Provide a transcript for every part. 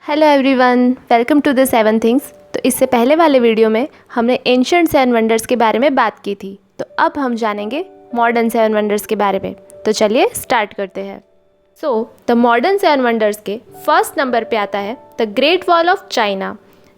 Hello everyone, welcome to the seven things. तो इससे पहले वाले वीडियो में हमने एंशिएंट सेवन वंडर्स के बारे में बात की थी। तो अब हम जानेंगे मॉडर्न सेवन वंडर्स के बारे में। तो चलिए स्टार्ट करते हैं। द मॉडर्न सेवन वंडर्स के फर्स्ट नंबर पे आता है the great wall of China.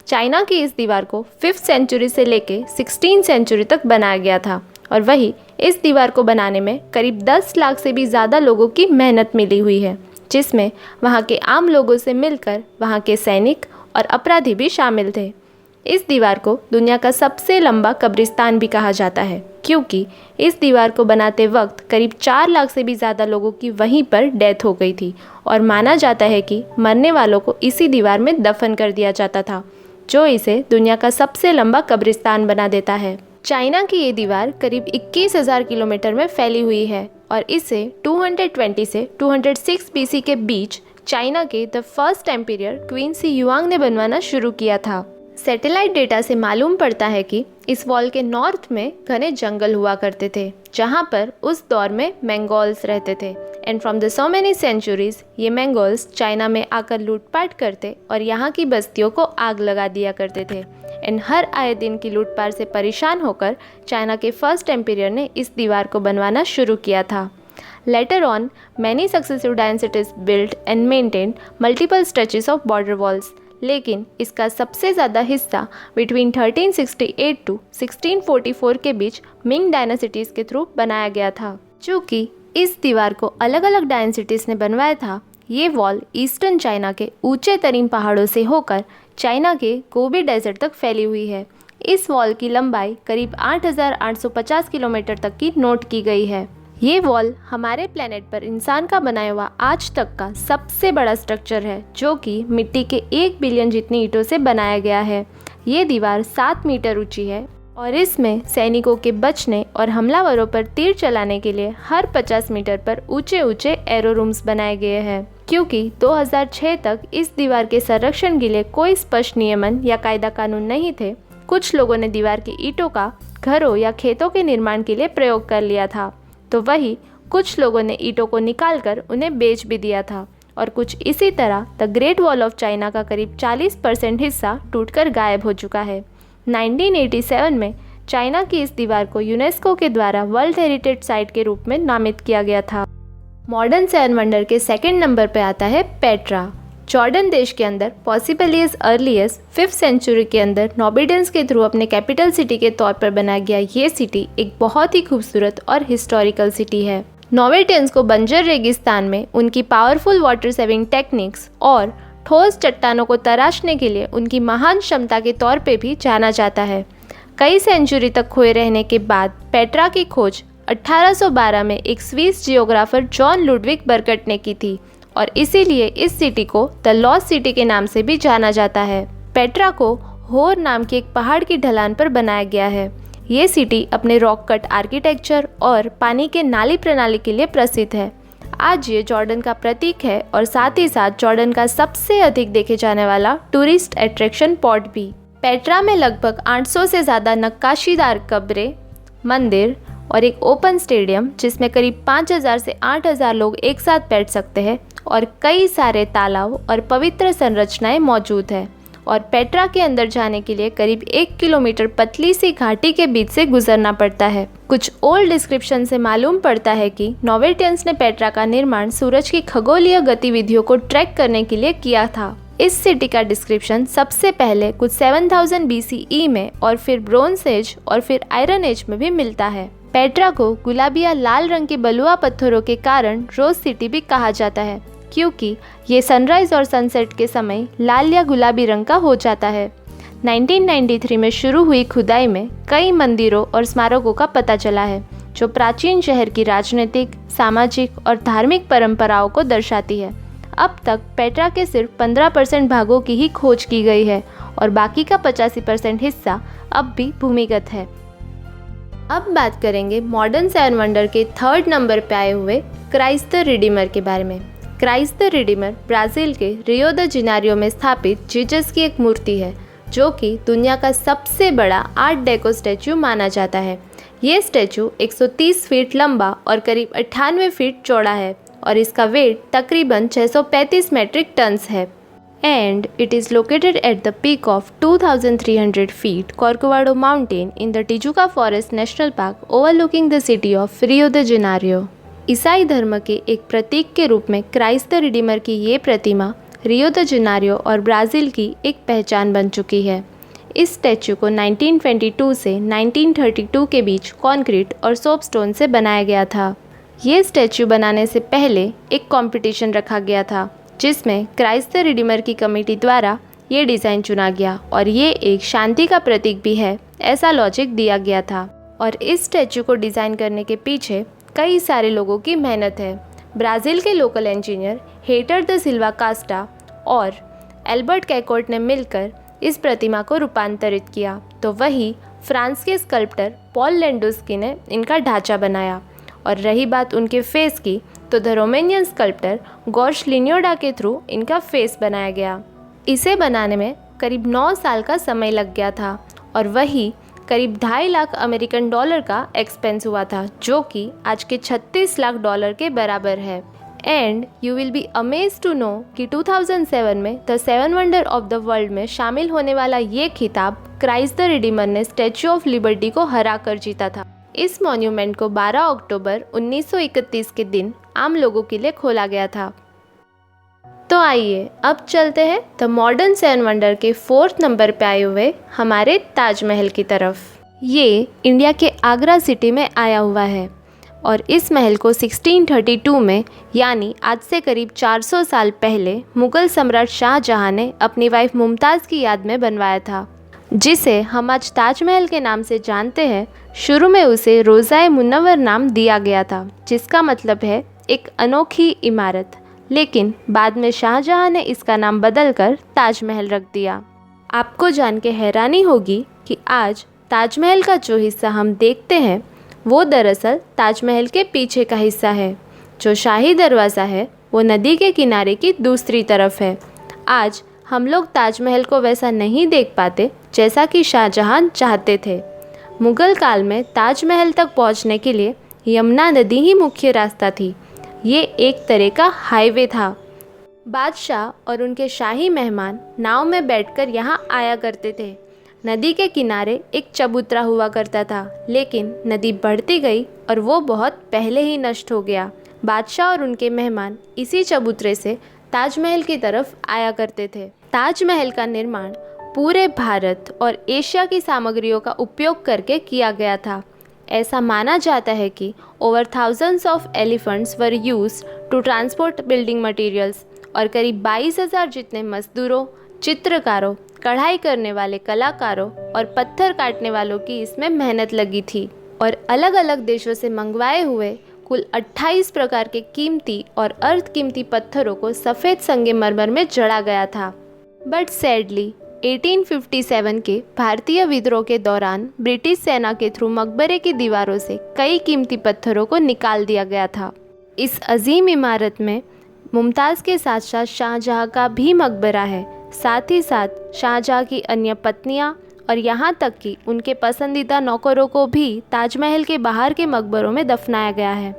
China की इस दीवार को 5th सेंचुरी से लेके 16th सेंचुरी तक बनाया गया था और वही इस दीवार को बनाने में करीब 10 लाख से भी ज़्यादा लोगों की मेहनत मिली हुई है, जिसमें वहाँ के आम लोगों से मिलकर वहाँ के सैनिक और अपराधी भी शामिल थे। इस दीवार को दुनिया का सबसे लंबा कब्रिस्तान भी कहा जाता है, क्योंकि इस दीवार को बनाते वक्त करीब 4 लाख से भी ज़्यादा लोगों की वहीं पर डेथ हो गई थी और माना जाता है कि मरने वालों को इसी दीवार में दफन कर दिया जाता था, जो इसे दुनिया का सबसे लंबा कब्रिस्तान बना देता है। चाइना की ये दीवार करीब 21,000 किलोमीटर में फैली हुई है और इसे 220 से 206 BC के बीच चाइना के द फर्स्ट एम्पियर क्वीन सी युआंग ने बनवाना शुरू किया था। सैटेलाइट डेटा से मालूम पड़ता है कि इस वॉल के नॉर्थ में घने जंगल हुआ करते थे, जहाँ पर उस दौर में मंगोल्स रहते थे। And from the so many centuries ये मंगोल्स चाइना में आकर लूटपाट करते और यहाँ की बस्तियों को आग लगा दिया करते थे। एंड हर आए दिन की लूटपाट से परेशान होकर चाइना के फर्स्ट एम्पियर ने इस दीवार को बनवाना शुरू किया था। Later on many successive dynasties built and maintain multiple stretches of border walls, लेकिन इसका सबसे ज़्यादा हिस्सा बिटवीन 1368 टू 1644 के बीच मिंग डायनेसिटीज़ के थ्रू बनाया गया था। चूँकि इस दीवार को अलग अलग डायनेसिटीज़ ने बनवाया था, ये वॉल ईस्टर्न चाइना के ऊंचे तरीन पहाड़ों से होकर चाइना के गोबी डेजर्ट तक फैली हुई है। इस वॉल की लंबाई करीब 8,850 किलोमीटर तक की नोट की गई है। ये वॉल हमारे प्लेनेट पर इंसान का बनाया हुआ आज तक का सबसे बड़ा स्ट्रक्चर है, जो कि मिट्टी के 1 बिलियन जितनी ईंटों से बनाया गया है। ये दीवार 7 मीटर ऊंची है और इसमें सैनिकों के बचने और हमलावरों पर तीर चलाने के लिए हर 50 मीटर पर ऊंचे ऊंचे एरो रूम्स बनाए गए हैं। क्योंकि 2006 तक इस दीवार के संरक्षण के लिए कोई स्पष्ट नियमन या कायदा कानून नहीं थे, कुछ लोगों ने दीवार की ईंटों का घरों या खेतों के निर्माण के लिए प्रयोग कर लिया था, तो वही कुछ लोगों ने ईंटों को निकालकर उन्हें बेच भी दिया था। और कुछ इसी तरह the great wall of China का करीब 40% हिस्सा टूटकर गायब हो चुका है। 1987 में चाइना की इस दीवार को यूनेस्को के द्वारा वर्ल्ड हेरिटेज साइट के रूप में नामित किया गया था। मॉडर्न सेवन वंडर के सेकंड नंबर पर आता है पेट्रा। जॉर्डन देश के अंदर possibly as early as 5th century के अंदर नोबिडियंस के थ्रू अपने कैपिटल सिटी के तौर पर बनाया गया ये सिटी एक बहुत ही खूबसूरत और हिस्टोरिकल सिटी है। नोबिडियंस को बंजर रेगिस्तान में उनकी पावरफुल वाटर सेविंग टेक्निक्स और ठोस चट्टानों को तराशने के लिए उनकी महान क्षमता के तौर पे भी जाना जाता है। कई सेंचुरी तक खोए रहने के बाद पेट्रा की खोज 1812 में एक स्विस जियोग्राफर जॉन लुडविग बर्कट ने की थी और इसीलिए इस सिटी को द लॉस्ट सिटी के नाम से भी जाना जाता है। पेट्रा को होर नाम के एक पहाड़ की ढलान पर बनाया गया है। ये सिटी अपने रॉक कट आर्किटेक्चर और पानी के नाली प्रणाली के लिए प्रसिद्ध है। आज ये जॉर्डन का प्रतीक है और साथ ही साथ जॉर्डन का सबसे अधिक देखे जाने वाला टूरिस्ट अट्रैक्शन पॉट भी। पेट्रा में लगभग 800 से ज़्यादा नक्काशीदार कब्रें, मंदिर और एक ओपन स्टेडियम जिसमें करीब 5,000 से 8,000 लोग एक साथ बैठ सकते हैं और कई सारे तालाब और पवित्र संरचनाएं मौजूद है। और पेट्रा के अंदर जाने के लिए करीब 1 किलोमीटर पतली सी घाटी के बीच से गुजरना पड़ता है। कुछ ओल्ड डिस्क्रिप्शन से मालूम पड़ता है कि नोवेटियंस ने पेट्रा का निर्माण सूरज की खगोलीय गतिविधियों को ट्रैक करने के लिए किया था। इस सिटी का डिस्क्रिप्शन सबसे पहले कुछ 7000 BCE में और फिर ब्रोंज एज और फिर आयरन एज में भी मिलता है। पेट्रा को गुलाबी या लाल रंग के बलुआ पत्थरों के कारण रोज सिटी भी कहा जाता है, क्योंकि ये सनराइज और सनसेट के समय लाल या गुलाबी रंग का हो जाता है। 1993 में शुरू हुई खुदाई में कई मंदिरों और स्मारकों का पता चला है, जो प्राचीन शहर की राजनीतिक, सामाजिक और धार्मिक परंपराओं को दर्शाती है। अब तक पेट्रा के सिर्फ 15% भागों की ही खोज की गई है और बाकी का 85% हिस्सा अब भी भूमिगत है। अब बात करेंगे मॉडर्न सेवन वंडर के थर्ड नंबर पे आए हुए क्राइस्ट द रिडीमर के बारे में। क्राइस्ट द रिडीमर ब्राज़ील के रियो द जेनेरियो में स्थापित जीसस की एक मूर्ति है, जो कि दुनिया का सबसे बड़ा आर्ट डेको स्टैचू माना जाता है। ये स्टैचू 130 फीट लंबा और करीब 98 फीट चौड़ा है और इसका वेट तकरीबन 635 मेट्रिक टन्स है। and it is located at the peak of 2,300 feet Corcovado Mountain in the Tijuca Forest National Park overlooking the city of Rio de Janeiro. ईसाई धर्म के एक प्रतीक के रूप में क्राइस्ट द रिडीमर की ये प्रतिमा रियो द जेनेरियो और ब्राज़ील की एक पहचान बन चुकी है। इस स्टैचू को 1922 से 1932 के बीच कंक्रीट और सोपस्टोन से बनाया गया था। ये स्टैचू बनाने से पहले एक कंपटीशन रखा गया था जिसमें क्राइस्ट द रिडीमर की कमेटी द्वारा ये डिज़ाइन चुना गया और ये एक शांति का प्रतीक भी है, ऐसा लॉजिक दिया गया था। और इस स्टैचू को डिज़ाइन करने के पीछे कई सारे लोगों की मेहनत है। ब्राज़ील के local engineer Heitor da Silva Costa और एल्बर्ट कैकोट ने मिलकर इस प्रतिमा को रूपांतरित किया, तो वही फ्रांस के स्कल्प्टर पॉल लेंडुस्की ने इनका ढांचा बनाया। और रही बात उनके फेस की, तो द रोमेनियन स्कल्प्टर गॉर्श लिनियोडा के थ्रू इनका फेस बनाया गया। इसे बनाने में करीब 9 साल का समय लग गया था और वही करीब 2.5 लाख अमेरिकन डॉलर का एक्सपेंस हुआ था, जो कि आज के 36 लाख डॉलर के बराबर है। And you will be amaze to know कि 2007 में the 7 wonder of the world में शामिल होने वाला ये खिताब क्राइस्ट द रिडीमर ने स्टैचू ऑफ लिबर्टी को हरा कर जीता था। इस मॉन्यूमेंट को 12 अक्टूबर 1931 के दिन आम लोगों के लिए खोला गया था। तो आइए अब चलते हैं द मॉडर्न 7 वंडर के 4th नंबर पे आए हुए हमारे ताजमहल की तरफ। ये इंडिया के आगरा सिटी में आया हुआ है और इस महल को 1632 में यानी आज से करीब 400 साल पहले मुग़ल सम्राट शाहजहां ने अपनी वाइफ मुमताज़ की याद में बनवाया था, जिसे हम आज ताजमहल के नाम से जानते हैं। शुरू में उसे रोज़ा-ए मुनव्वर नाम दिया गया था, जिसका मतलब है एक अनोखी इमारत, लेकिन बाद में शाहजहां ने इसका नाम बदलकर ताजमहल रख दिया। आपको जान के हैरानी होगी कि आज ताजमहल का जो हिस्सा हम देखते हैं वो दरअसल ताजमहल के पीछे का हिस्सा है। जो शाही दरवाज़ा है वो नदी के किनारे की दूसरी तरफ है। आज हम लोग ताजमहल को वैसा नहीं देख पाते जैसा कि शाहजहां चाहते थे। मुग़ल काल में ताजमहल तक पहुंचने के लिए यमुना नदी ही मुख्य रास्ता थी। ये एक तरह का हाईवे था। बादशाह और उनके शाही मेहमान नाव में बैठकर यहाँ आया करते थे। नदी के किनारे एक चबूतरा हुआ करता था, लेकिन नदी बढ़ती गई और वो बहुत पहले ही नष्ट हो गया। बादशाह और उनके मेहमान इसी चबूतरे से ताजमहल की तरफ आया करते थे। ताजमहल का निर्माण पूरे भारत और एशिया की सामग्रियों का उपयोग करके किया गया था। ऐसा माना जाता है कि over thousands of elephants were used to transport building materials और करीब 22,000 जितने मजदूरों, चित्रकारों, कढ़ाई करने वाले कलाकारों और पत्थर काटने वालों की इसमें मेहनत लगी थी। और अलग अलग देशों से मंगवाए हुए कुल 28 प्रकार के कीमती और अर्ध कीमती पत्थरों को सफ़ेद संगमरमर में जड़ा गया था। बट सैडली 1857 के भारतीय विद्रोह के दौरान ब्रिटिश सेना के थ्रू मकबरे की दीवारों से कई कीमती पत्थरों को निकाल दिया गया था। इस अजीम इमारत में मुमताज़ के साथ साथ शाहजहां का भी मकबरा है। साथ ही साथ शाहजहां की अन्य पत्नियां और यहाँ तक कि उनके पसंदीदा नौकरों को भी ताजमहल के बाहर के मकबरों में दफनाया गया है।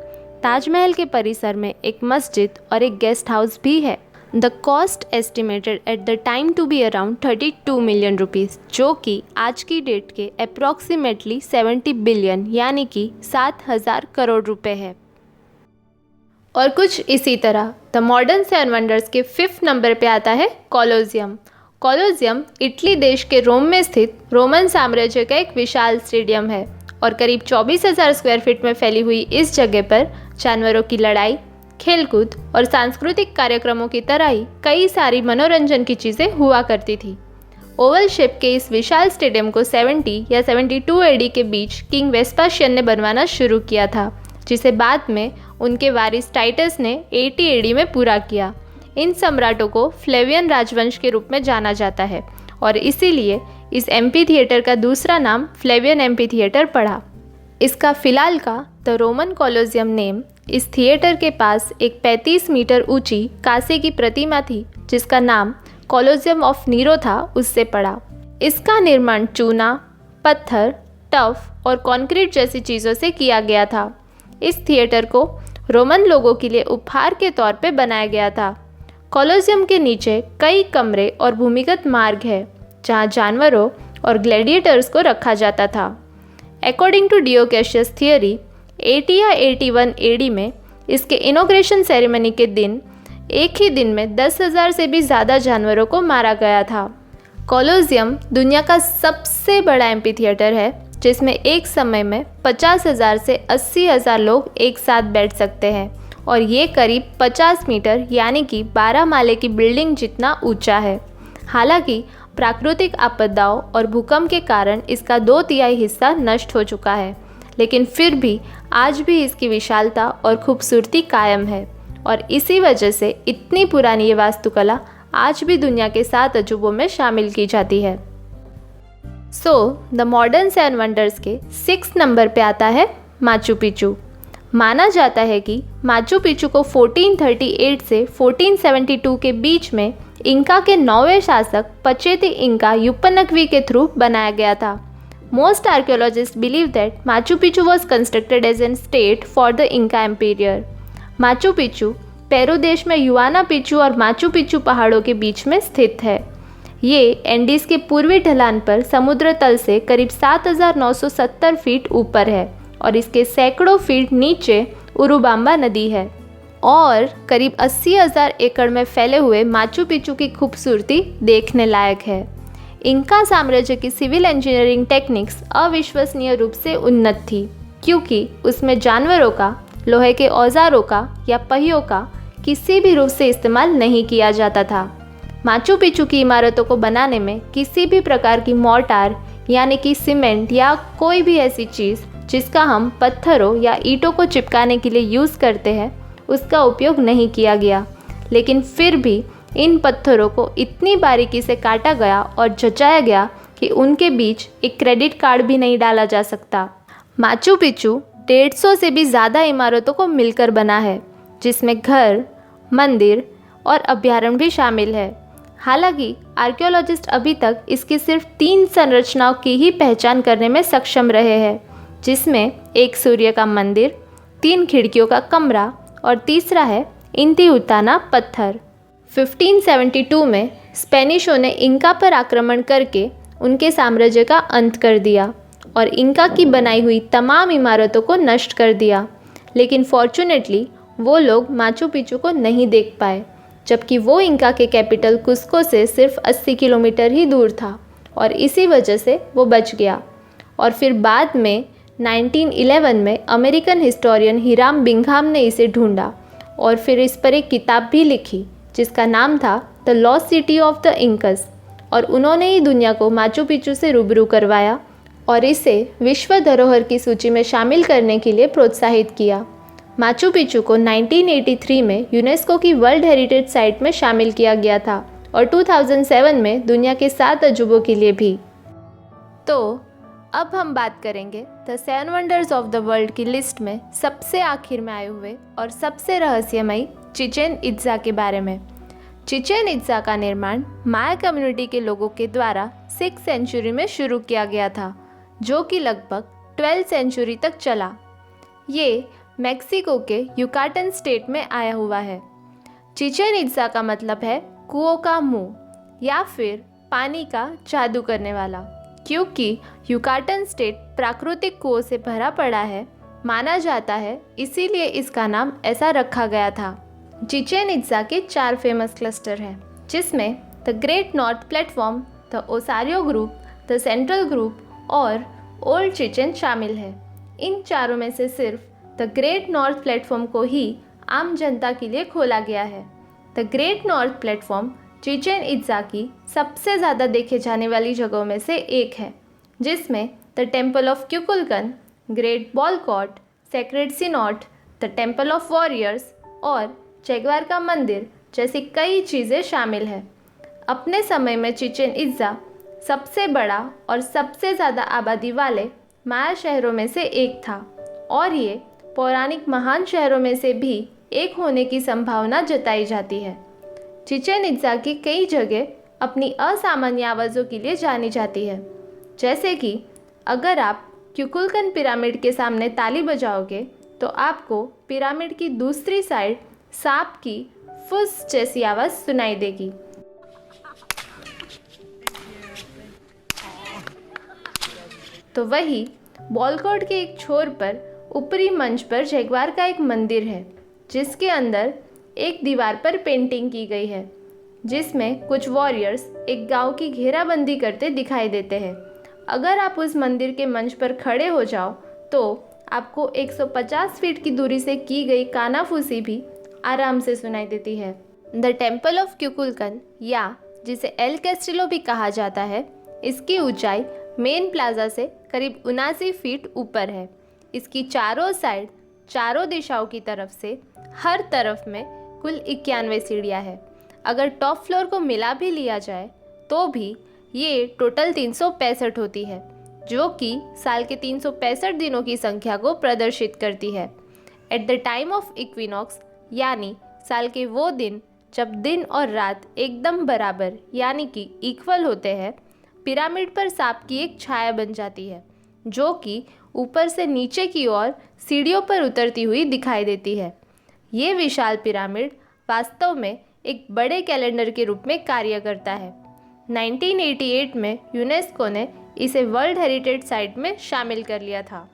ताजमहल के परिसर में एक मस्जिद और एक गेस्ट हाउस भी है। The cost estimated at the time to be around 32 million rupees, जो कि आज की डेट के अप्रॉक्सीमेटली 70 बिलियन यानी कि 7,000 करोड़ रुपए है। और कुछ इसी तरह द मॉडर्न 7 वंडर्स के 5th नंबर पे आता है कोलोसियम। कोलोसियम इटली देश के रोम में स्थित रोमन साम्राज्य का एक विशाल स्टेडियम है और करीब 24,000 स्क्वायर फीट में फैली हुई इस जगह पर जानवरों की लड़ाई, खेलकूद और सांस्कृतिक कार्यक्रमों की तरह ही कई सारी मनोरंजन की चीज़ें हुआ करती थी। ओवल शेप के इस विशाल स्टेडियम को 70 या 72 एडी के बीच किंग वेस्पाशियन ने बनवाना शुरू किया था, जिसे बाद में उनके वारिस टाइटस ने 80 एडी में पूरा किया। इन सम्राटों को फ्लेवियन राजवंश के रूप में जाना जाता है और इसीलिए इस एम्पी थिएटर का दूसरा नाम फ्लेवियन एम्पी थिएटर पड़ा। इसका फिलहाल का द रोमन कोलोसियम नेम इस थिएटर के पास एक 35 मीटर ऊंची कांसे की प्रतिमा थी, जिसका नाम कोलोसियम ऑफ नीरो था, उससे पड़ा। इसका निर्माण चूना, पत्थर, टफ और कंक्रीट जैसी चीज़ों से किया गया था। इस थिएटर को रोमन लोगों के लिए उपहार के तौर पे बनाया गया था। कोलोसियम के नीचे कई कमरे और भूमिगत मार्ग है जहां जानवरों और ग्लैडिएटर्स को रखा जाता था। अकॉर्डिंग टू डियोकेशियस थियोरी, 80 या 81 एडी में इसके इनॉग्रेशन सेरेमनी के दिन एक ही दिन में 10,000 से भी ज़्यादा जानवरों को मारा गया था। कोलोसियम दुनिया का सबसे बड़ा एम्पी थिएटर है जिसमें एक समय में 50,000 से 80,000 लोग एक साथ बैठ सकते हैं और ये करीब 50 मीटर यानी कि 12 माले की बिल्डिंग जितना ऊंचा है। हालांकि प्राकृतिक आपदाओं और भूकंप के कारण इसका 2/3 हिस्सा नष्ट हो चुका है, लेकिन फिर भी आज भी इसकी विशालता और खूबसूरती कायम है और इसी वजह से इतनी पुरानी ये वास्तुकला आज भी दुनिया के 7 अजूबों में शामिल की जाती है। द मॉडर्न 7 वंडर्स के 6 नंबर पे आता है माचू पिचू। माना जाता है कि माचू पिचू को 1438 से 1472 के बीच में इंका के 9वें शासक पचेती इंका युपनकवी के थ्रू बनाया गया था। Most archaeologist believe that Machu Picchu was constructed as an estate for the Inca emperor. Machu Picchu Peru देश में युआना पिचू और माचू पिचू पहाड़ों के बीच में स्थित है। ये एंडीज़ के पूर्वी ढलान पर समुद्र तल से करीब 7,970 फीट ऊपर है और इसके सैकड़ों फीट नीचे उरुबाम्बा नदी है और करीब 80,000 एकड़ में फैले हुए माचू पिचू की खूबसूरती देखने लायक है। इंका साम्राज्य की सिविल इंजीनियरिंग टेक्निक्स अविश्वसनीय रूप से उन्नत थी क्योंकि उसमें जानवरों का, लोहे के औजारों का या पहियों का किसी भी रूप से इस्तेमाल नहीं किया जाता था। माचू पिचू की इमारतों को बनाने में किसी भी प्रकार की मोर्टार यानी कि सीमेंट या कोई भी ऐसी चीज़ जिसका हम पत्थरों या ईंटों को चिपकाने के लिए यूज़ करते हैं उसका उपयोग नहीं किया गया, लेकिन फिर भी इन पत्थरों को इतनी बारीकी से काटा गया और जचाया गया कि उनके बीच एक क्रेडिट कार्ड भी नहीं डाला जा सकता। माचू पिचू 150 से भी ज़्यादा इमारतों को मिलकर बना है जिसमें घर, मंदिर और अभ्यारण्य भी शामिल है। हालांकि आर्कियोलॉजिस्ट अभी तक इसकी सिर्फ 3 संरचनाओं की ही पहचान करने में सक्षम रहे हैं, जिसमें एक सूर्य का मंदिर, 3 खिड़कियों का कमरा और तीसरा है इंतिहुताना पत्थर। 1572 में स्पेनिशों ने इंका पर आक्रमण करके उनके साम्राज्य का अंत कर दिया और इंका की बनाई हुई तमाम इमारतों को नष्ट कर दिया, लेकिन फॉर्चुनेटली वो लोग माचू पिचू को नहीं देख पाए, जबकि वो इंका के कैपिटल कुस्को से सिर्फ 80 किलोमीटर ही दूर था और इसी वजह से वो बच गया। और फिर बाद में 1911 में अमेरिकन हिस्टोरियन हिराम बिंघाम ने इसे ढूंढा और फिर इस पर एक किताब भी लिखी जिसका नाम था the lost city of the incus, और उन्होंने ही दुनिया को माचू पिचू से रूबरू करवाया और इसे विश्व धरोहर की सूची में शामिल करने के लिए प्रोत्साहित किया। माचू पिचू को 1983 में यूनेस्को की वर्ल्ड हेरिटेज साइट में शामिल किया गया था और 2007 में दुनिया के 7 अजूबों के लिए भी। तो अब हम बात करेंगे the 7 wonders of the world की लिस्ट में सबसे आखिर में आए हुए और सबसे रहस्यमयी चिचेन इत्जा के बारे में। चिचेन इत्जा का निर्माण माया कम्युनिटी के लोगों के द्वारा 6th सेंचुरी में शुरू किया गया था, जो कि लगभग 12th सेंचुरी तक चला। ये मेक्सिको के युकाटन स्टेट में आया हुआ है। चिचेन इत्जा का मतलब है कुओं का मुंह या फिर पानी का जादू करने वाला, क्योंकि युकाटन स्टेट प्राकृतिक कुओं से भरा पड़ा है माना जाता है, इसीलिए इसका नाम ऐसा रखा गया था। चिचेन इत्जा के 4 फेमस क्लस्टर हैं, जिसमें the Great North Platform, the Osario group, the central group और ओल्ड चिचेन शामिल है। इन चारों में से सिर्फ द ग्रेट नॉर्थ प्लेटफॉर्म को ही आम जनता के लिए खोला गया है। The Great North platform Chichen इत्जा की सबसे ज़्यादा देखे जाने वाली जगहों में से एक है, जिसमें the temple of Kukulcan, great ball court, sacred cenote, the temple of warriors और जैगवार का मंदिर जैसी कई चीज़ें शामिल हैं। अपने समय में चिचेन इत्जा सबसे बड़ा और सबसे ज़्यादा आबादी वाले माया शहरों में से एक था और ये पौराणिक महान शहरों में से भी एक होने की संभावना जताई जाती है। चिचेन इत्जा की कई जगह अपनी असामान्य आवाज़ों के लिए जानी जाती है, जैसे कि अगर आप क्यूकुलकन पिरामिड के सामने ताली बजाओगे तो आपको पिरामिड की दूसरी साइड सांप की फुस जैसी आवाज़ सुनाई देगी। तो वही बॉल कोर्ट के एक छोर पर ऊपरी मंच पर जैगवार का एक मंदिर है, जिसके अंदर एक दीवार पर पेंटिंग की गई है, जिसमें कुछ वॉरियर्स एक गांव की घेराबंदी करते दिखाई देते हैं। अगर आप उस मंदिर के मंच पर खड़े हो जाओ तो आपको 150 फीट की दूरी से की गई कानाफूसी भी आराम से सुनाई देती है। द टेम्पल ऑफ क्यूकुलकन, या जिसे एल कैस्टिलो भी कहा जाता है, इसकी ऊंचाई मेन प्लाजा से करीब 79 फीट ऊपर है। इसकी चारों साइड, चारों दिशाओं की तरफ से हर तरफ में कुल 91 सीढ़ियाँ हैं। अगर टॉप फ्लोर को मिला भी लिया जाए तो भी ये टोटल 365 होती है, जो कि साल के 365 दिनों की संख्या को प्रदर्शित करती है। Eight the time of equinox, यानी साल के वो दिन जब दिन और रात एकदम बराबर यानी कि इक्वल होते हैं, पिरामिड पर सांप की एक छाया बन जाती है, जो कि ऊपर से नीचे की ओर सीढ़ियों पर उतरती हुई दिखाई देती है। ये विशाल पिरामिड वास्तव में एक बड़े कैलेंडर के रूप में कार्य करता है। 1988 में यूनेस्को ने इसे वर्ल्ड हेरिटेज साइट में शामिल कर लिया था।